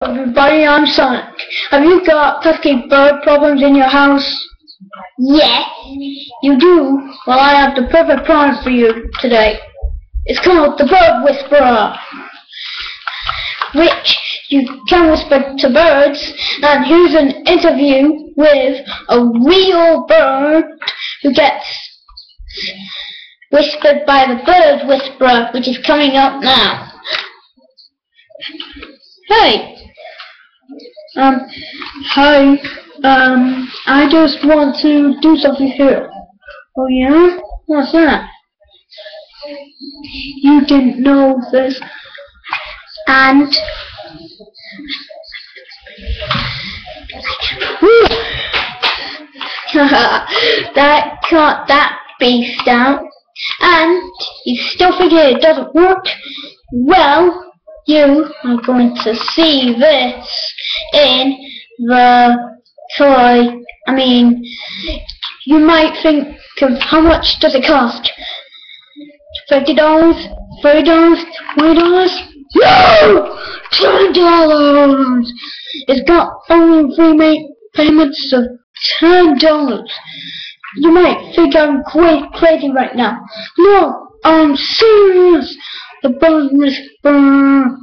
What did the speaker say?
Everybody, I'm Sonic. Have you got pesky bird problems in your house? Yes, you do? Well, I have the perfect prize for you today. It's called the Bird Whisperer, which you can whisper to birds. And here's an interview with a real bird who gets whispered by the Bird Whisperer, which is coming up now. Hey. Hi. I just want to do something here. Oh yeah? What's that? You didn't know this. And that cut that beast out. And you still figure it doesn't work? Well, you are going to see this in the toy. I mean, you might think of how much does it cost? $50? $30? $20? No! $10! It's got only free payments of $10. You might think I'm crazy right now. No, I'm serious. The Bird Whisperer.